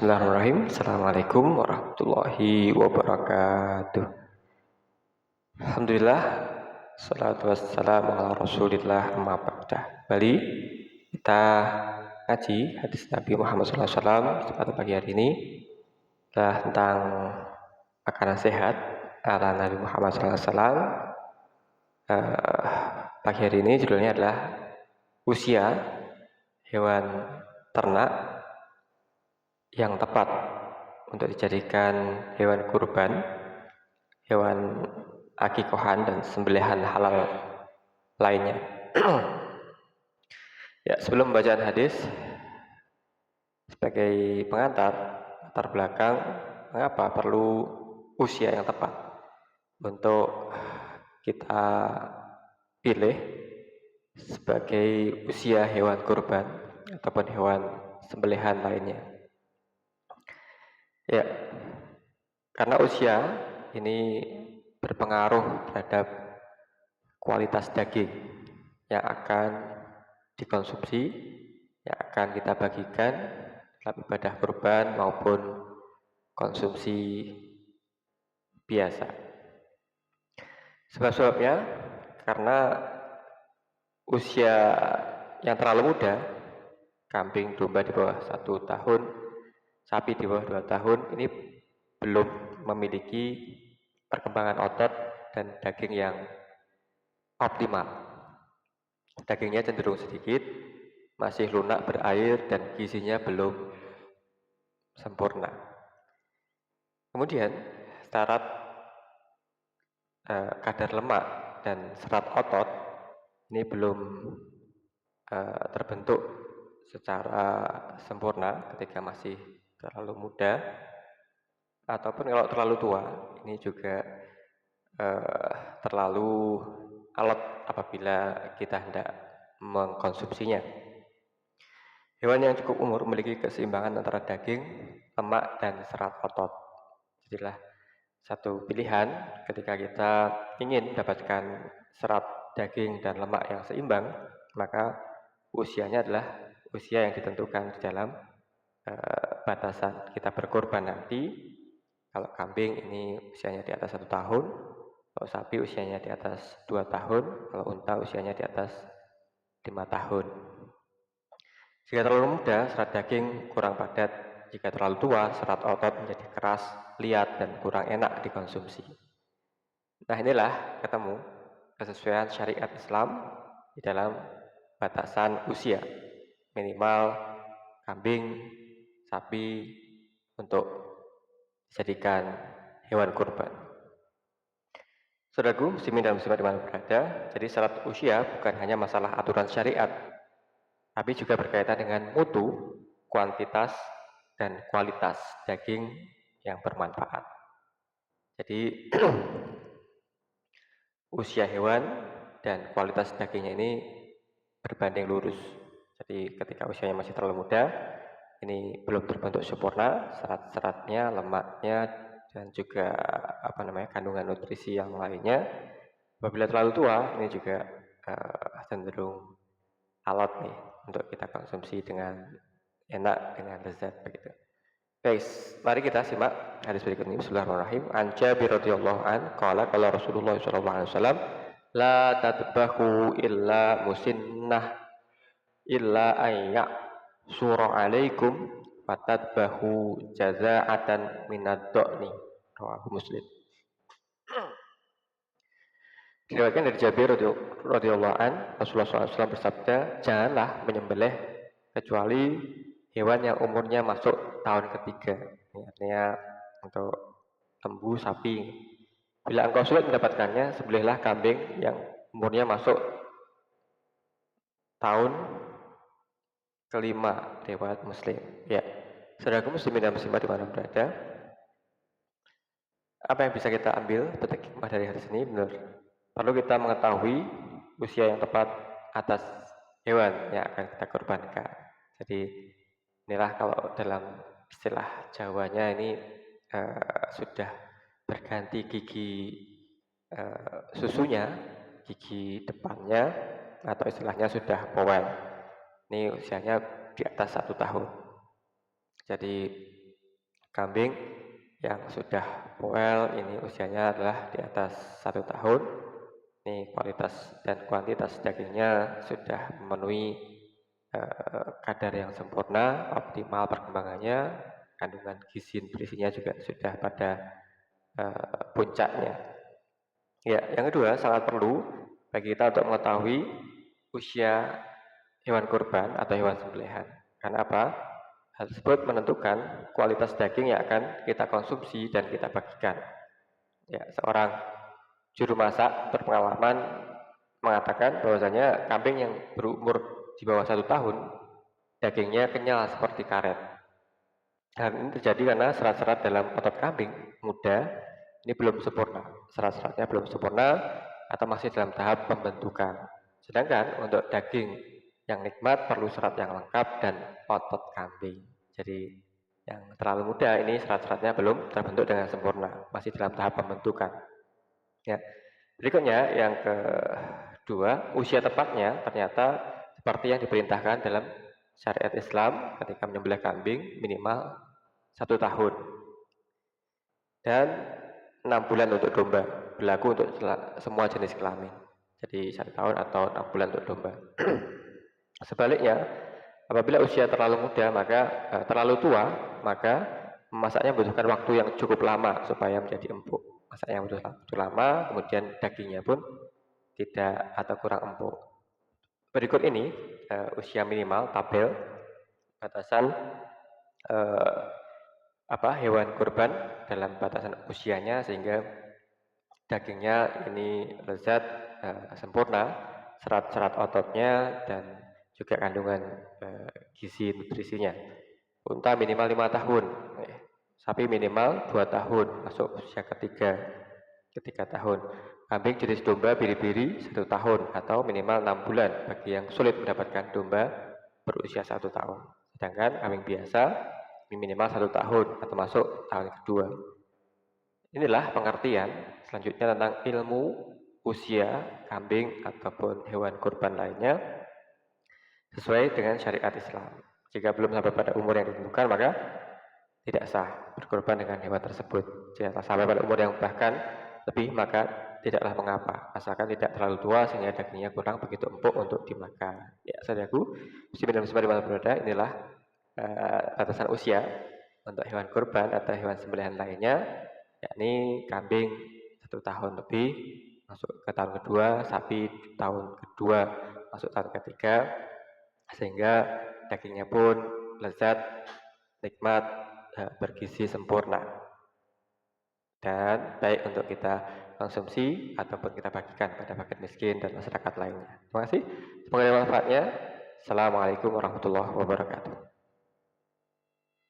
Bismillahirrahmanirrahim. Assalamualaikum warahmatullahi wabarakatuh. Alhamdulillah, salatu wassalamu ala rasulillah amma ba'dah. Kembali kita ngaji hadis Nabi Muhammad SAW pada pagi hari ini adalah tentang makanan sehat ala Nabi Muhammad SAW. Pagi hari ini judulnya adalah usia hewan ternak yang tepat untuk dijadikan hewan kurban, hewan akikohan dan sembelihan halal lainnya. Ya, sebelum bacaan hadis, sebagai pengantar latar belakang mengapa perlu usia yang tepat untuk kita pilih sebagai usia hewan kurban ataupun hewan sembelihan lainnya. Ya, karena usia ini berpengaruh terhadap kualitas daging yang akan dikonsumsi, yang akan kita bagikan dalam ibadah kurban maupun konsumsi biasa. Sebab-sebabnya karena usia yang terlalu muda, kambing domba di bawah 1 tahun, sapi di bawah 2 tahun ini belum memiliki perkembangan otot dan daging yang optimal. Dagingnya cenderung sedikit, masih lunak berair dan gizinya belum sempurna. Kemudian syarat kadar lemak dan serat otot ini belum terbentuk secara sempurna ketika masih terlalu muda, ataupun kalau terlalu tua ini juga terlalu alot apabila kita hendak mengkonsumsinya. Hewan yang cukup umur memiliki keseimbangan antara daging, lemak, dan serat otot. Jadilah satu pilihan ketika kita ingin mendapatkan serat daging dan lemak yang seimbang, maka usianya adalah usia yang ditentukan di dalam batasan kita berkorban nanti. Kalau kambing ini usianya di atas 1 tahun, kalau sapi usianya di atas 2 tahun, kalau unta usianya di atas 5 tahun. Jika terlalu muda, serat daging kurang padat. Jika terlalu tua, serat otot menjadi keras, liat, dan kurang enak dikonsumsi. Nah, inilah ketemu kesesuaian syariat Islam di dalam batasan usia. Minimal kambing, sapi untuk dijadikan hewan kurban. Saudaraku, muslimin dan muslimat dimana berada, jadi syarat usia bukan hanya masalah aturan syariat, tapi juga berkaitan dengan mutu, kuantitas, dan kualitas daging yang bermanfaat. Jadi usia hewan dan kualitas dagingnya ini berbanding lurus. Jadi ketika usianya masih terlalu muda, ini belum terbentuk sempurna serat-seratnya, lemaknya, dan juga kandungan nutrisi yang lainnya. Apabila terlalu tua, ini juga cenderung alot nih untuk kita konsumsi dengan enak, dengan lezat begitu. Guys, mari kita simak hadis berikut ini. Bismillahirrahmanirrahim. An Jabir radhiyallahu an qala Rasulullah sallallahu alaihi wasallam la tadbahu illa musinnah illa ayya surah alaikum fatadbahu jazaatan minad do'ni. Rawahu Muslim. Diriwayatkan dari Jabir radhiyallahu an, Rasulullah SAW bersabda, janganlah menyembelih kecuali hewan yang umurnya masuk tahun ketiga. Ini artinya untuk lembu, sapi. Bila engkau sulit mendapatkannya, sembelihlah kambing yang umurnya masuk tahun kelima, riwayat Muslim. Ya, saudaraku muslimin dan muslimat di mana berada, apa yang bisa kita ambil petik hikmah dari hadis ini? Benar, perlu kita mengetahui usia yang tepat atas hewan yang akan kita korbankan. Jadi inilah kalau dalam istilah Jawanya ini sudah berganti gigi susunya, gigi depannya, atau istilahnya sudah bowel. Ini usianya di atas 1 tahun. Jadi Kambing yang sudah poel ini usianya adalah di atas 1 tahun. Ini kualitas dan kuantitas dagingnya sudah memenuhi kadar yang sempurna, optimal perkembangannya, kandungan gizi nutrisinya juga sudah pada puncaknya. Ya, yang kedua sangat perlu bagi kita untuk mengetahui usia hewan kurban atau hewan sembelihan. Karena apa? Hal tersebut menentukan kualitas daging yang akan kita konsumsi dan kita bagikan. Ya, seorang juru masak berpengalaman mengatakan bahwasanya kambing yang berumur di bawah 1 tahun dagingnya kenyal seperti karet. Dan ini terjadi karena serat-serat dalam otot kambing muda ini belum sempurna. Serat-seratnya belum sempurna atau masih dalam tahap pembentukan. Sedangkan untuk daging yang nikmat perlu serat yang lengkap dan otot kambing. Jadi yang terlalu muda ini serat-seratnya belum terbentuk dengan sempurna, masih dalam tahap pembentukan. Ya. Berikutnya yang kedua, usia tepatnya ternyata seperti yang diperintahkan dalam syariat Islam ketika menyembelih kambing minimal 1 tahun dan 6 bulan untuk domba, berlaku untuk semua jenis kelamin. Jadi 1 tahun atau 6 bulan untuk domba. Sebaliknya, apabila usia terlalu muda terlalu tua, maka memasaknya membutuhkan waktu yang cukup lama supaya menjadi empuk. Masaknya butuh waktu lama, kemudian dagingnya pun tidak atau kurang empuk. Berikut ini usia minimal tabel batasan hewan kurban dalam batasan usianya sehingga dagingnya ini lezat, sempurna, serat-serat ototnya dan juga kandungan gizi nutrisinya. Unta minimal 5 tahun, sapi minimal 2 tahun, masuk usia ketiga tahun. Kambing jenis domba biri-biri 1 tahun atau minimal 6 bulan bagi yang sulit mendapatkan domba berusia 1 tahun. Sedangkan kambing biasa minimal 1 tahun atau masuk tahun kedua. Inilah pengertian selanjutnya tentang ilmu usia kambing ataupun hewan kurban lainnya sesuai dengan syariat Islam. Jika belum sampai pada umur yang ditentukan, maka tidak sah berkorban dengan hewan tersebut. Jika sampai pada umur yang bahkan lebih, maka tidaklah mengapa, asalkan tidak terlalu tua sehingga dagingnya kurang begitu empuk untuk dimakan. Ya, saudaraku, muslimin dan muslimat di mana berada, inilah batasan usia untuk hewan kurban atau hewan sembelihan lainnya, yakni kambing 1 tahun lebih masuk ke tahun kedua, sapi tahun kedua masuk tahun ketiga, sehingga dagingnya pun lezat, nikmat, bergizi sempurna dan baik untuk kita konsumsi ataupun kita bagikan pada fakir miskin dan masyarakat lainnya. Terima kasih. Semoga ada manfaatnya. Assalamualaikum warahmatullahi wabarakatuh.